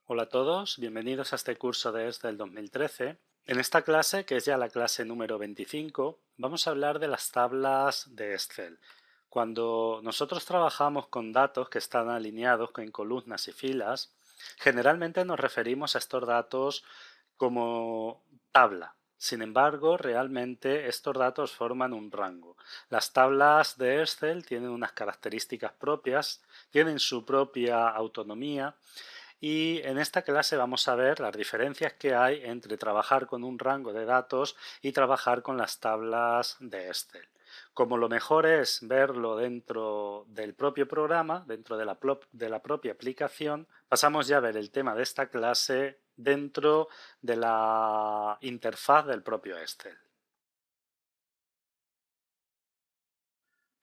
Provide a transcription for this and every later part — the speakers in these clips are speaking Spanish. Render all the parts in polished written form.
Hola a todos, bienvenidos a este curso de Excel 2013. En esta clase, que es ya la clase número 25, vamos a hablar de las tablas de Excel. Cuando nosotros trabajamos con datos que están alineados en columnas y filas, generalmente nos referimos a estos datos como tabla. Sin embargo, realmente estos datos forman un rango. Las tablas de Excel tienen unas características propias, tienen su propia autonomía y en esta clase vamos a ver las diferencias que hay entre trabajar con un rango de datos y trabajar con las tablas de Excel. Como lo mejor es verlo dentro del propio programa, dentro de la propia aplicación, pasamos ya a ver el tema de esta clase dentro de la interfaz del propio Excel.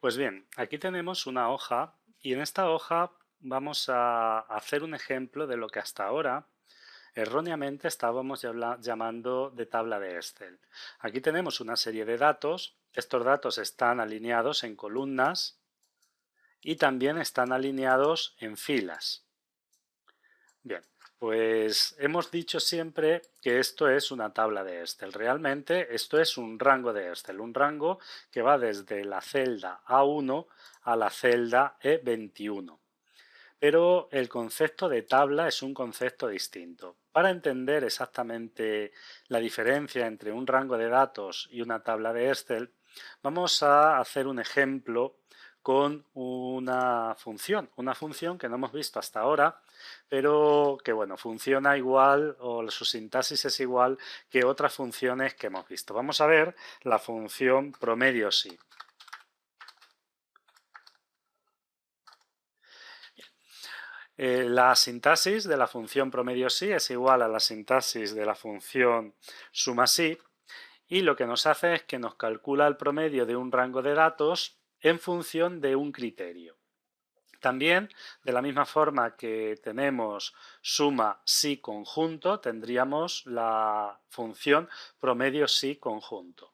Pues bien, aquí tenemos una hoja y en esta hoja vamos a hacer un ejemplo de lo que hasta ahora erróneamente estábamos llamando de tabla de Excel. Aquí tenemos una serie de datos. Estos datos están alineados en columnas y también están alineados en filas. Bien, pues hemos dicho siempre que esto es una tabla de Excel. Realmente esto es un rango de Excel, un rango que va desde la celda A1 a la celda E21. Pero el concepto de tabla es un concepto distinto. Para entender exactamente la diferencia entre un rango de datos y una tabla de Excel, vamos a hacer un ejemplo con una función que no hemos visto hasta ahora, pero que bueno, funciona igual o su sintaxis es igual que otras funciones que hemos visto. Vamos a ver la función promedio sí. La sintaxis de la función promedio sí es igual a la sintaxis de la función suma sí y lo que nos hace es que nos calcula el promedio de un rango de datos en función de un criterio. También, de la misma forma que tenemos suma sí conjunto, tendríamos la función promedio sí conjunto.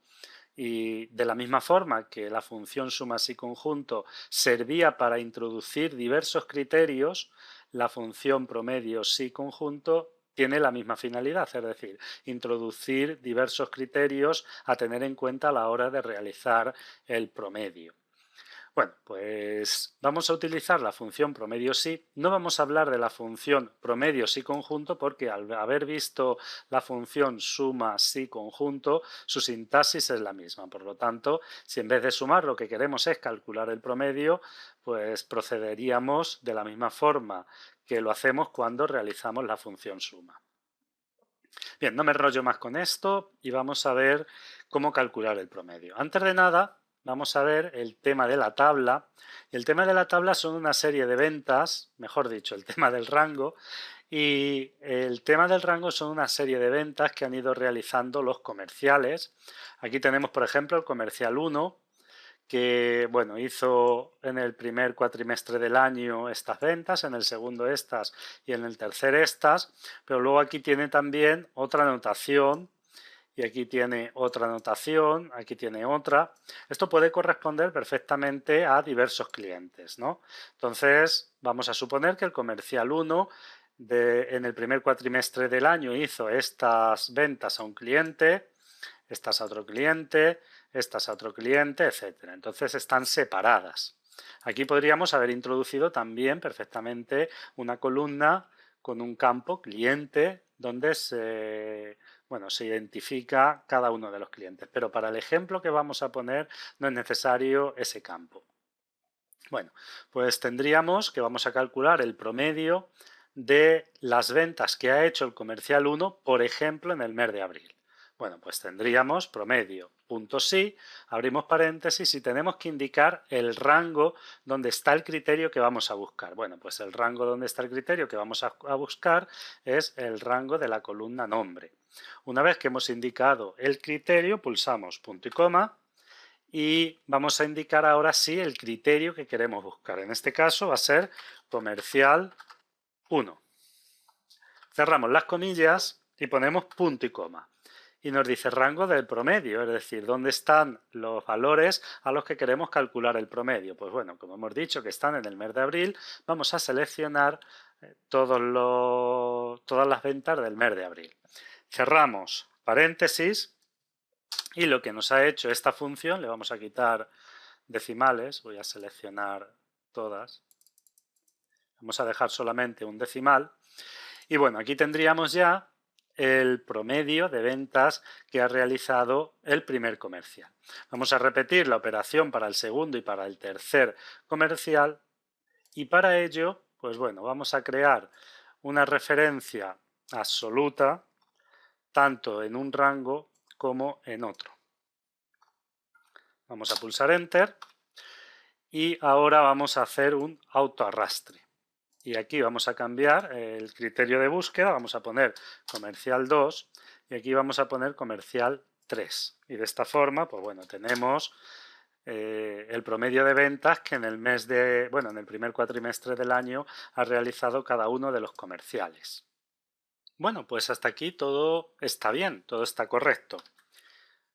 Y de la misma forma que la función suma sí conjunto servía para introducir diversos criterios, la función promedio sí conjunto tiene la misma finalidad, es decir, introducir diversos criterios a tener en cuenta a la hora de realizar el promedio. Bueno, pues vamos a utilizar la función promedio sí. No vamos a hablar de la función promedio sí conjunto porque al haber visto la función suma sí conjunto, su sintaxis es la misma. Por lo tanto, si en vez de sumar lo que queremos es calcular el promedio, pues procederíamos de la misma forma que lo hacemos cuando realizamos la función suma. Bien, no me enrollo más con esto y vamos a ver cómo calcular el promedio. Antes de nada, vamos a ver el tema de la tabla. Y el tema de la tabla son una serie de ventas, mejor dicho, el tema del rango, y el tema del rango son una serie de ventas que han ido realizando los comerciales. Aquí tenemos, por ejemplo, el comercial 1, que bueno, hizo en el primer cuatrimestre del año estas ventas, en el segundo estas y en el tercer estas, pero luego aquí tiene también otra anotación y aquí tiene otra anotación, aquí tiene otra. Esto puede corresponder perfectamente a diversos clientes, ¿no? Entonces, vamos a suponer que el comercial 1 en el primer cuatrimestre del año hizo estas ventas a un cliente, estas a otro cliente, estas a otro cliente, etc. Entonces están separadas. Aquí podríamos haber introducido también perfectamente una columna con un campo cliente donde se identifica cada uno de los clientes. Pero para el ejemplo que vamos a poner no es necesario ese campo. Bueno, pues tendríamos que vamos a calcular el promedio de las ventas que ha hecho el comercial 1, por ejemplo, en el mes de abril. Bueno, pues tendríamos promedio, punto sí, abrimos paréntesis y tenemos que indicar el rango donde está el criterio que vamos a buscar. Bueno, pues el rango donde está el criterio que vamos a buscar es el rango de la columna nombre. Una vez que hemos indicado el criterio, pulsamos punto y coma y vamos a indicar ahora sí el criterio que queremos buscar. En este caso va a ser comercial 1. Cerramos las comillas y ponemos punto y coma. Y nos dice rango del promedio, es decir, dónde están los valores a los que queremos calcular el promedio. Pues bueno, como hemos dicho que están en el mes de abril, vamos a seleccionar todas las ventas del mes de abril. Cerramos paréntesis y lo que nos ha hecho esta función, le vamos a quitar decimales, voy a seleccionar todas, vamos a dejar solamente un decimal y bueno, aquí tendríamos ya el promedio de ventas que ha realizado el primer comercial. Vamos a repetir la operación para el segundo y para el tercer comercial y para ello, pues bueno, vamos a crear una referencia absoluta tanto en un rango como en otro. Vamos a pulsar Enter y ahora vamos a hacer un autoarrastre. Y aquí vamos a cambiar el criterio de búsqueda, vamos a poner comercial 2 y aquí vamos a poner comercial 3. Y de esta forma, pues bueno, tenemos el promedio de ventas que en el en el primer cuatrimestre del año ha realizado cada uno de los comerciales. Bueno, pues hasta aquí todo está bien, todo está correcto.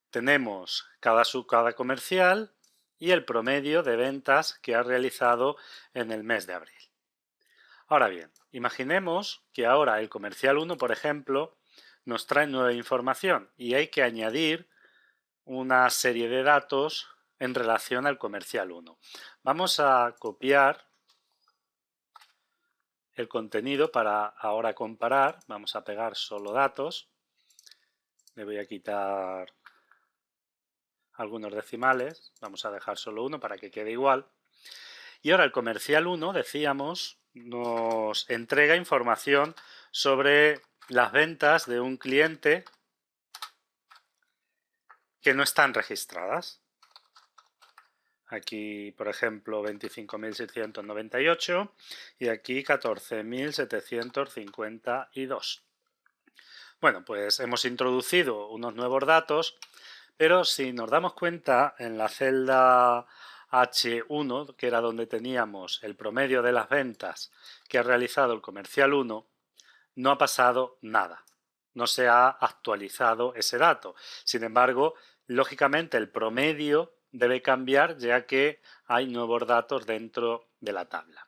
Tenemos cada comercial y el promedio de ventas que ha realizado en el mes de abril. Ahora bien, imaginemos que ahora el comercial 1, por ejemplo, nos trae nueva información y hay que añadir una serie de datos en relación al comercial 1. Vamos a copiar el contenido para ahora comparar. Vamos a pegar solo datos. Le voy a quitar algunos decimales. Vamos a dejar solo uno para que quede igual. Y ahora el comercial 1, decíamos, nos entrega información sobre las ventas de un cliente que no están registradas. Aquí, por ejemplo, 25.698 y aquí 14.752. Bueno, pues hemos introducido unos nuevos datos, pero si nos damos cuenta, en la celda H1, que era donde teníamos el promedio de las ventas que ha realizado el comercial 1, no ha pasado nada. No se ha actualizado ese dato. Sin embargo, lógicamente el promedio debe cambiar ya que hay nuevos datos dentro de la tabla.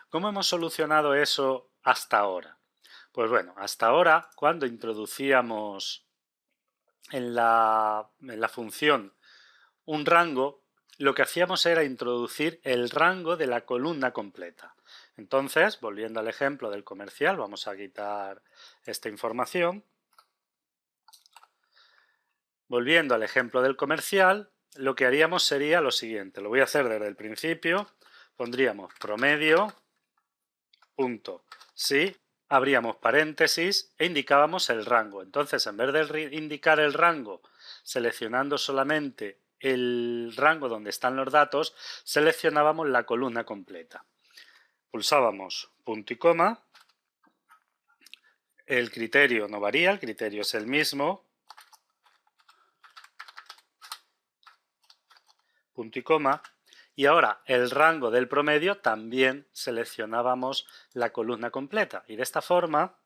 ¿Cómo hemos solucionado eso hasta ahora? Pues bueno, hasta ahora cuando introducíamos en la función un rango, lo que hacíamos era introducir el rango de la columna completa. Entonces, volviendo al ejemplo del comercial, vamos a quitar esta información. Volviendo al ejemplo del comercial, lo que haríamos sería lo siguiente. Lo voy a hacer desde el principio. Pondríamos promedio, punto, sí, abríamos paréntesis e indicábamos el rango. Entonces, en vez de indicar el rango seleccionando solamente el rango donde están los datos, seleccionábamos la columna completa. Pulsábamos punto y coma. El criterio no varía, el criterio es el mismo. Punto y coma. Y ahora el rango del promedio también seleccionábamos la columna completa. Y de esta forma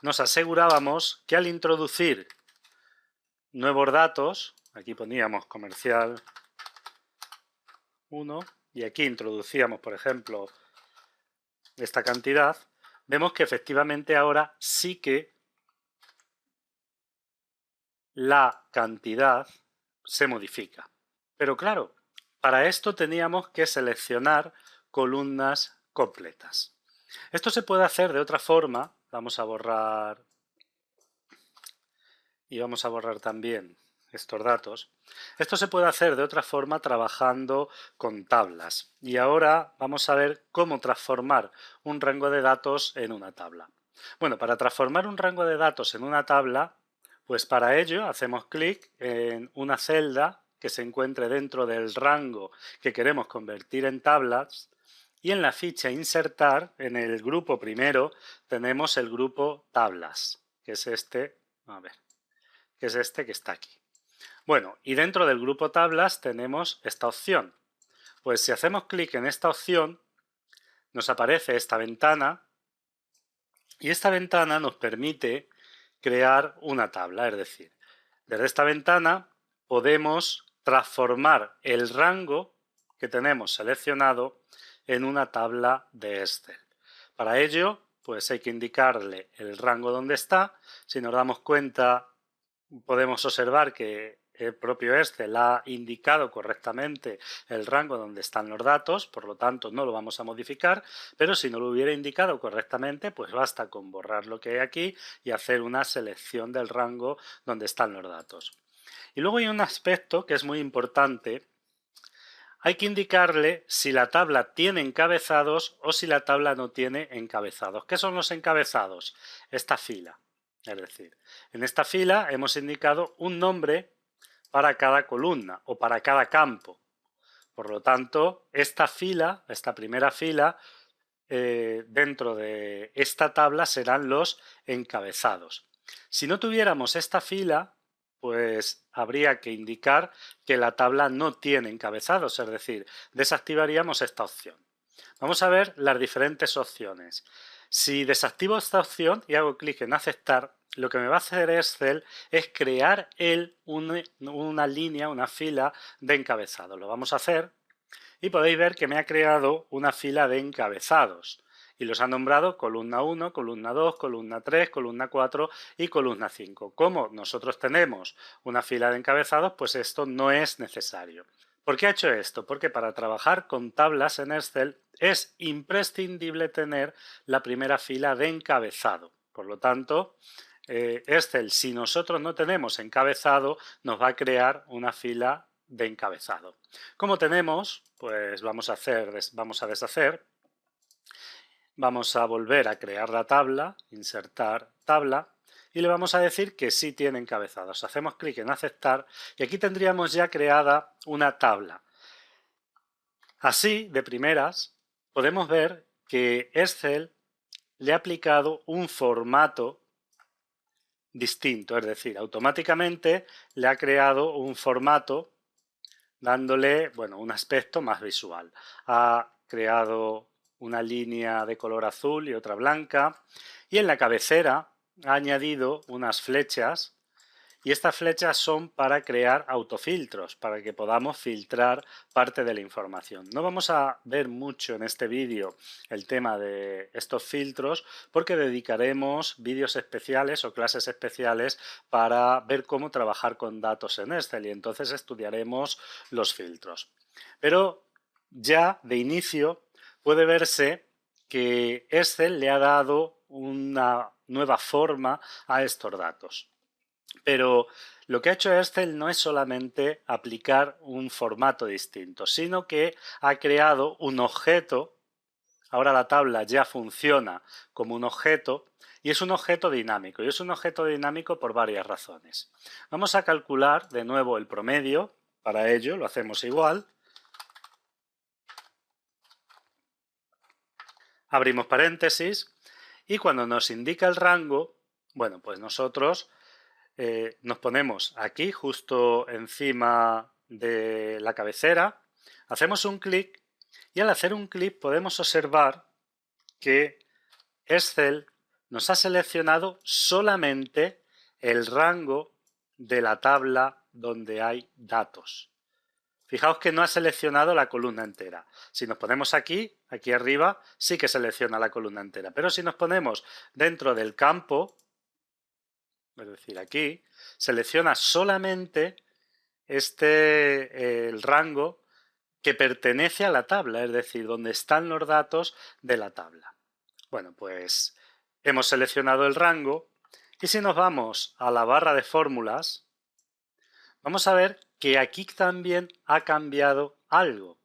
nos asegurábamos que al introducir nuevos datos, aquí poníamos comercial 1 y aquí introducíamos, por ejemplo, esta cantidad, vemos que efectivamente ahora sí que la cantidad se modifica. Pero claro, para esto teníamos que seleccionar columnas completas. Esto se puede hacer de otra forma. Vamos a borrar y vamos a borrar también estos datos. Esto se puede hacer de otra forma trabajando con tablas. Y ahora vamos a ver cómo transformar un rango de datos en una tabla. Bueno, para transformar un rango de datos en una tabla, pues para ello hacemos clic en una celda que se encuentre dentro del rango que queremos convertir en tablas y en la ficha insertar, en el grupo primero, tenemos el grupo tablas, que es este, que es este que está aquí. Bueno, y dentro del grupo tablas tenemos esta opción. Pues si hacemos clic en esta opción, nos aparece esta ventana y esta ventana nos permite crear una tabla, es decir, desde esta ventana podemos transformar el rango que tenemos seleccionado en una tabla de Excel. Para ello, pues hay que indicarle el rango donde está. Si nos damos cuenta, podemos observar que el propio Excel ha indicado correctamente el rango donde están los datos, por lo tanto no lo vamos a modificar, pero si no lo hubiera indicado correctamente, pues basta con borrar lo que hay aquí y hacer una selección del rango donde están los datos. Y luego hay un aspecto que es muy importante. Hay que indicarle si la tabla tiene encabezados o si la tabla no tiene encabezados. ¿Qué son los encabezados? Esta fila. Es decir, en esta fila hemos indicado un nombre para cada columna o para cada campo. Por lo tanto, esta fila, esta primera fila, dentro de esta tabla serán los encabezados. Si no tuviéramos esta fila, pues habría que indicar que la tabla no tiene encabezados, es decir, desactivaríamos esta opción. Vamos a ver las diferentes opciones. Si desactivo esta opción y hago clic en aceptar, lo que me va a hacer Excel es crear él una línea, una fila de encabezados. Lo vamos a hacer y podéis ver que me ha creado una fila de encabezados y los ha nombrado columna 1, columna 2, columna 3, columna 4 y columna 5. Como nosotros tenemos una fila de encabezados, pues esto no es necesario. ¿Por qué ha hecho esto? Porque para trabajar con tablas en Excel es imprescindible tener la primera fila de encabezado. Por lo tanto, Excel, si nosotros no tenemos encabezado, nos va a crear una fila de encabezado. Como tenemos, pues vamos a deshacer, vamos a volver a crear la tabla, insertar tabla, y le vamos a decir que sí tiene encabezados. Hacemos clic en aceptar y aquí tendríamos ya creada una tabla. Así, de primeras, podemos ver que Excel le ha aplicado un formato distinto, es decir, automáticamente le ha creado un formato dándole, bueno, un aspecto más visual. Ha creado una línea de color azul y otra blanca y en la cabecera ha añadido unas flechas y estas flechas son para crear autofiltros, para que podamos filtrar parte de la información. No vamos a ver mucho en este vídeo el tema de estos filtros porque dedicaremos vídeos especiales o clases especiales para ver cómo trabajar con datos en Excel y entonces estudiaremos los filtros. Pero ya de inicio puede verse que Excel le ha dado una nueva forma a estos datos. Pero lo que ha hecho Excel no es solamente aplicar un formato distinto, sino que ha creado un objeto. Ahora la tabla ya funciona como un objeto y es un objeto dinámico. Y es un objeto dinámico por varias razones. Vamos a calcular de nuevo el promedio. Para ello lo hacemos igual. Abrimos paréntesis y cuando nos indica el rango, bueno, pues nosotros nos ponemos aquí justo encima de la cabecera, hacemos un clic y al hacer un clic podemos observar que Excel nos ha seleccionado solamente el rango de la tabla donde hay datos. Fijaos que no ha seleccionado la columna entera. Si nos ponemos aquí arriba, sí que selecciona la columna entera. Pero si nos ponemos dentro del campo, es decir, aquí, selecciona solamente el rango que pertenece a la tabla, es decir, donde están los datos de la tabla. Bueno, pues hemos seleccionado el rango y si nos vamos a la barra de fórmulas, vamos a ver que aquí también ha cambiado algo.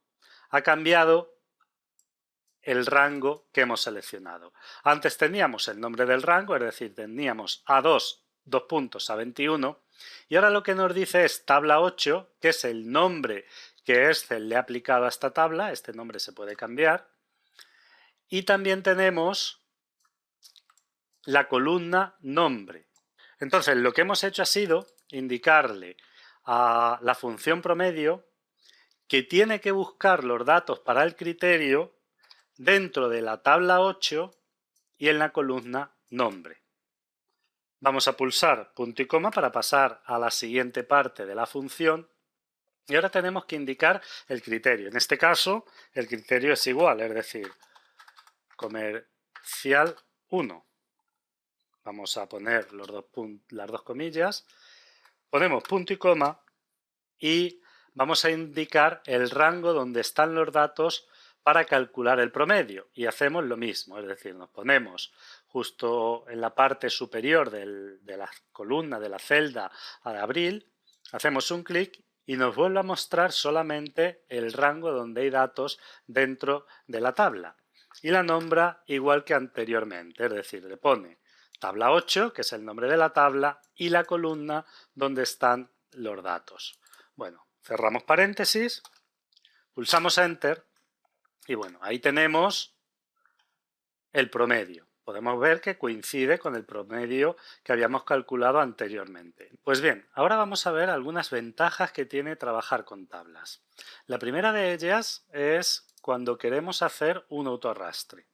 Ha cambiado el rango que hemos seleccionado. Antes teníamos el nombre del rango, es decir, teníamos A2, 2 puntos a 21, y ahora lo que nos dice es tabla 8, que es el nombre que Excel le ha aplicado a esta tabla. Este nombre se puede cambiar. Y también tenemos la columna nombre. Entonces, lo que hemos hecho ha sido indicarle a la función promedio que tiene que buscar los datos para el criterio dentro de la tabla 8 y en la columna nombre. Vamos a pulsar punto y coma para pasar a la siguiente parte de la función y ahora tenemos que indicar el criterio. En este caso, el criterio es igual, es decir, comercial 1. Vamos a poner las dos comillas, ponemos punto y coma y vamos a indicar el rango donde están los datos para calcular el promedio. Y hacemos lo mismo, es decir, nos ponemos justo en la parte superior de la columna, de la celda de abril, hacemos un clic y nos vuelve a mostrar solamente el rango donde hay datos dentro de la tabla. Y la nombra igual que anteriormente, es decir, le pone tabla 8, que es el nombre de la tabla, y la columna donde están los datos. Bueno, cerramos paréntesis, pulsamos Enter y bueno, ahí tenemos el promedio. Podemos ver que coincide con el promedio que habíamos calculado anteriormente. Pues bien, ahora vamos a ver algunas ventajas que tiene trabajar con tablas. La primera de ellas es cuando queremos hacer un autoarrastre.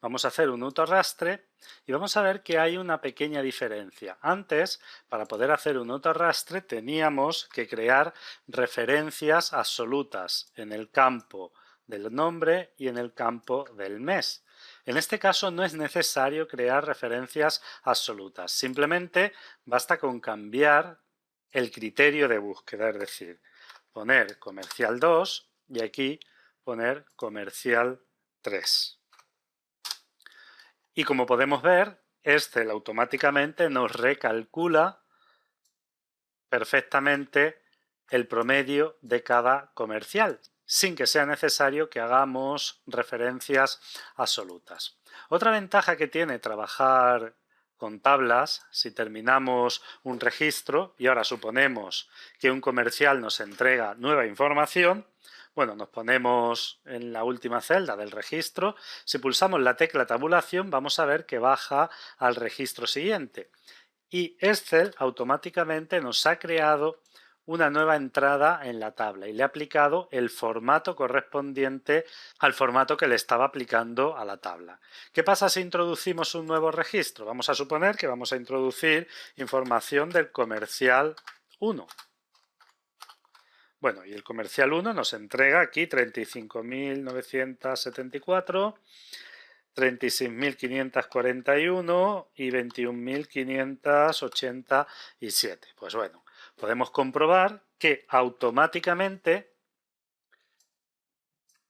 Vamos a hacer un autoarrastre y vamos a ver que hay una pequeña diferencia. Antes, para poder hacer un autoarrastre, teníamos que crear referencias absolutas en el campo del nombre y en el campo del mes. En este caso no es necesario crear referencias absolutas, simplemente basta con cambiar el criterio de búsqueda, es decir, poner comercial 2 y aquí poner comercial 3. Y como podemos ver, Excel automáticamente nos recalcula perfectamente el promedio de cada comercial, sin que sea necesario que hagamos referencias absolutas. Otra ventaja que tiene trabajar con tablas, si terminamos un registro y ahora suponemos que un comercial nos entrega nueva información, bueno, nos ponemos en la última celda del registro, si pulsamos la tecla tabulación vamos a ver que baja al registro siguiente y Excel automáticamente nos ha creado una nueva entrada en la tabla y le ha aplicado el formato correspondiente al formato que le estaba aplicando a la tabla. ¿Qué pasa si introducimos un nuevo registro? Vamos a suponer que vamos a introducir información del comercial 1. Bueno, y el comercial 1 nos entrega aquí 35.974, 36.541 y 21.587. Pues bueno, podemos comprobar que automáticamente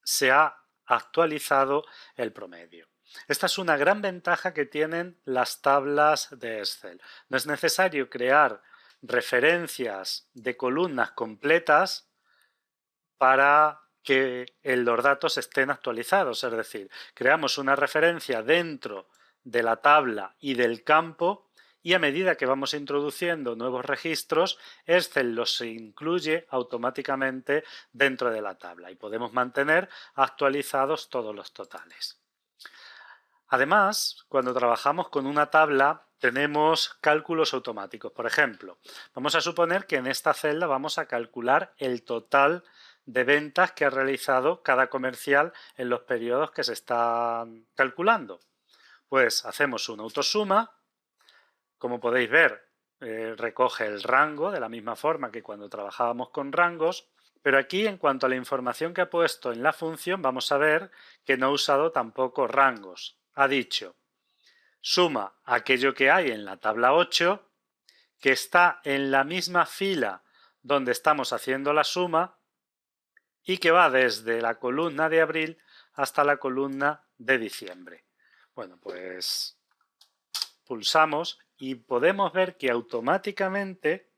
se ha actualizado el promedio. Esta es una gran ventaja que tienen las tablas de Excel. No es necesario crear referencias de columnas completas para que los datos estén actualizados, es decir, creamos una referencia dentro de la tabla y del campo y a medida que vamos introduciendo nuevos registros, Excel los incluye automáticamente dentro de la tabla y podemos mantener actualizados todos los totales. Además, cuando trabajamos con una tabla tenemos cálculos automáticos. Por ejemplo, vamos a suponer que en esta celda vamos a calcular el total de ventas que ha realizado cada comercial en los periodos que se están calculando. Pues hacemos una autosuma, como podéis ver recoge el rango de la misma forma que cuando trabajábamos con rangos, pero aquí en cuanto a la información que ha puesto en la función vamos a ver que no ha usado tampoco rangos. Ha dicho suma aquello que hay en la tabla 8 que está en la misma fila donde estamos haciendo la suma y que va desde la columna de abril hasta la columna de diciembre. Bueno, pues pulsamos y podemos ver que automáticamente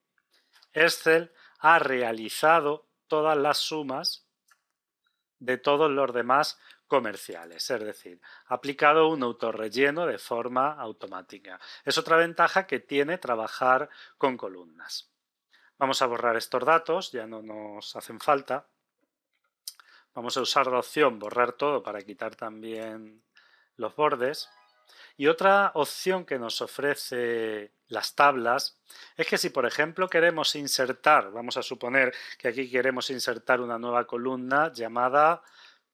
Excel ha realizado todas las sumas de todos los demás comerciales, es decir, ha aplicado un autorrelleno de forma automática. Es otra ventaja que tiene trabajar con columnas. Vamos a borrar estos datos, ya no nos hacen falta. Vamos a usar la opción borrar todo para quitar también los bordes. Y otra opción que nos ofrece las tablas es que si por ejemplo queremos insertar, vamos a suponer que aquí queremos insertar una nueva columna llamada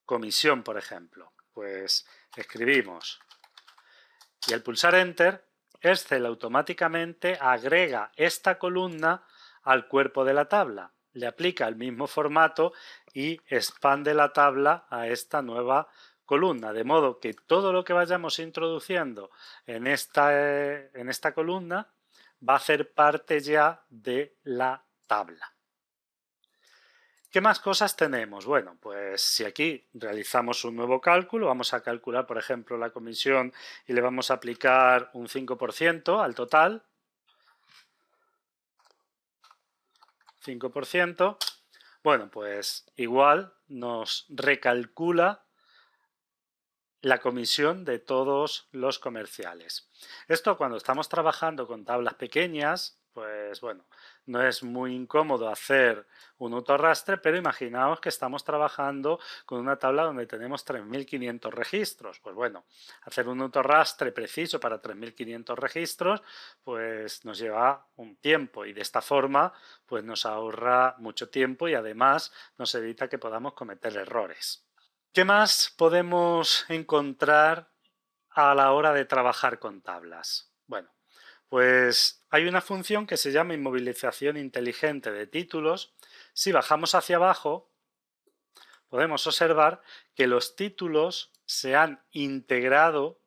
comisión, por ejemplo, pues escribimos y al pulsar Enter, Excel automáticamente agrega esta columna al cuerpo de la tabla, le aplica el mismo formato y expande la tabla a esta nueva columna, de modo que todo lo que vayamos introduciendo en esta columna va a hacer parte ya de la tabla. ¿Qué más cosas tenemos? Bueno, pues si aquí realizamos un nuevo cálculo, vamos a calcular, por ejemplo, la comisión y le vamos a aplicar un 5% al total. 5%. Bueno, pues igual nos recalcula la comisión de todos los comerciales. Esto cuando estamos trabajando con tablas pequeñas, pues bueno, no es muy incómodo hacer un autorrastre, pero imaginaos que estamos trabajando con una tabla donde tenemos 3.500 registros. Pues bueno, hacer un autorrastre preciso para 3.500 registros, pues nos lleva un tiempo y de esta forma pues nos ahorra mucho tiempo y además nos evita que podamos cometer errores. ¿Qué más podemos encontrar a la hora de trabajar con tablas? Bueno, pues hay una función que se llama inmovilización inteligente de títulos. Si bajamos hacia abajo, podemos observar que los títulos se han integrado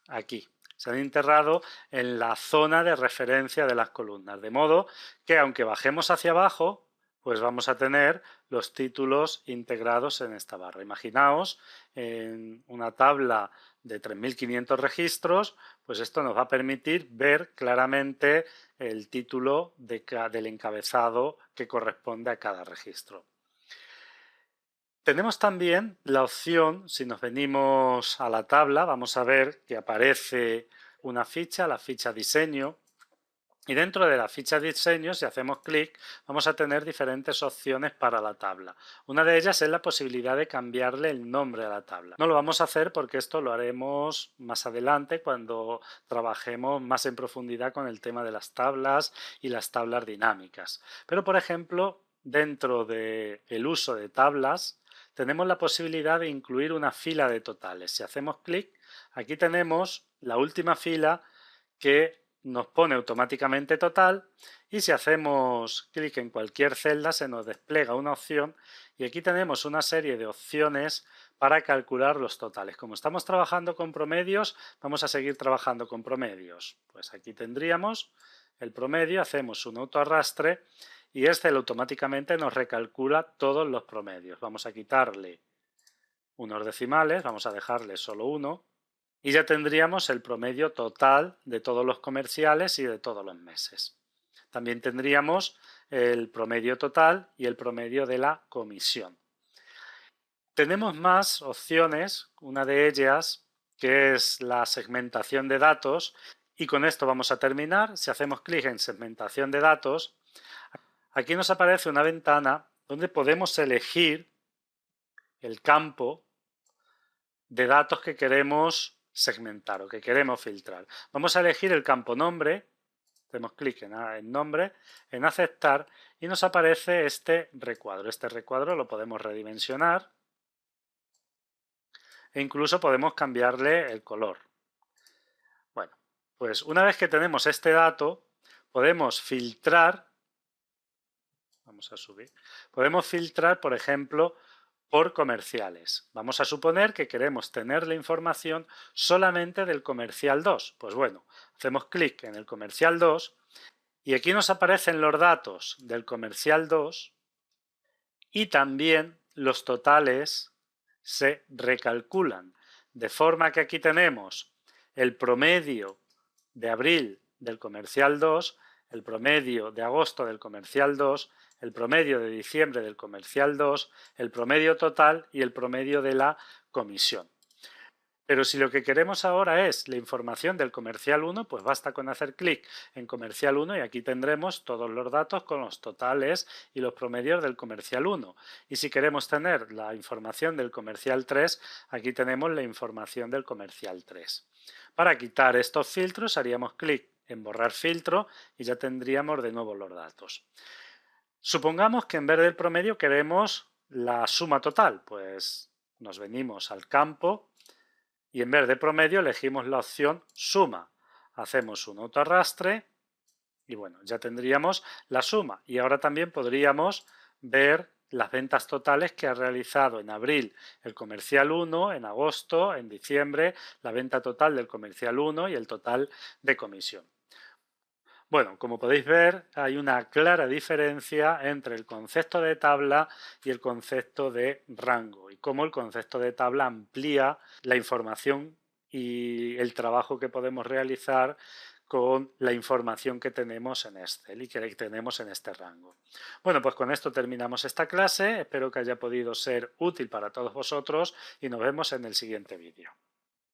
aquí. Se han integrado en la zona de referencia de las columnas, de modo que aunque bajemos hacia abajo, pues vamos a tener los títulos integrados en esta barra. Imaginaos en una tabla de 3.500 registros, pues esto nos va a permitir ver claramente el título del encabezado que corresponde a cada registro. Tenemos también la opción, si nos venimos a la tabla, vamos a ver que aparece una ficha, la ficha diseño, y dentro de la ficha diseño, si hacemos clic, vamos a tener diferentes opciones para la tabla. Una de ellas es la posibilidad de cambiarle el nombre a la tabla. No lo vamos a hacer porque esto lo haremos más adelante cuando trabajemos más en profundidad con el tema de las tablas y las tablas dinámicas. Pero, por ejemplo, dentro del uso de tablas, tenemos la posibilidad de incluir una fila de totales. Si hacemos clic, aquí tenemos la última fila que nos pone automáticamente total, y si hacemos clic en cualquier celda se nos despliega una opción y aquí tenemos una serie de opciones para calcular los totales. Como estamos trabajando con promedios, vamos a seguir trabajando con promedios. Pues aquí tendríamos el promedio, hacemos un autoarrastre y este automáticamente nos recalcula todos los promedios. Vamos a quitarle unos decimales, vamos a dejarle solo uno, y ya tendríamos el promedio total de todos los comerciales y de todos los meses. También tendríamos el promedio total y el promedio de la comisión. Tenemos más opciones, una de ellas que es la segmentación de datos, y con esto vamos a terminar. Si hacemos clic en segmentación de datos, aquí nos aparece una ventana donde podemos elegir el campo de datos que queremos segmentar o que queremos filtrar. Vamos a elegir el campo nombre, hacemos clic en nombre, en aceptar y nos aparece este recuadro. Este recuadro lo podemos redimensionar e incluso podemos cambiarle el color. Bueno, pues una vez que tenemos este dato, podemos filtrar, vamos a subir, podemos filtrar, por ejemplo, por comerciales. Vamos a suponer que queremos tener la información solamente del comercial 2. Pues bueno, hacemos clic en el comercial 2 y aquí nos aparecen los datos del comercial 2 y también los totales se recalculan. De forma que aquí tenemos el promedio de abril del comercial 2, el promedio de agosto del comercial 2, el promedio de diciembre del comercial 2, el promedio total y el promedio de la comisión. Pero si lo que queremos ahora es la información del comercial 1, pues basta con hacer clic en comercial 1 y aquí tendremos todos los datos con los totales y los promedios del comercial 1. Y si queremos tener la información del comercial 3, aquí tenemos la información del comercial 3. Para quitar estos filtros haríamos clic en borrar filtro y ya tendríamos de nuevo los datos. Supongamos que en vez del promedio queremos la suma total, pues nos venimos al campo y en vez de promedio elegimos la opción suma. Hacemos un autoarrastre y bueno, ya tendríamos la suma. Y ahora también podríamos ver las ventas totales que ha realizado en abril el comercial 1, en agosto, en diciembre, la venta total del comercial 1 y el total de comisión. Bueno, como podéis ver, hay una clara diferencia entre el concepto de tabla y el concepto de rango, y cómo el concepto de tabla amplía la información y el trabajo que podemos realizar con la información que tenemos en Excel y que tenemos en este rango. Bueno, pues con esto terminamos esta clase, espero que haya podido ser útil para todos vosotros y nos vemos en el siguiente vídeo.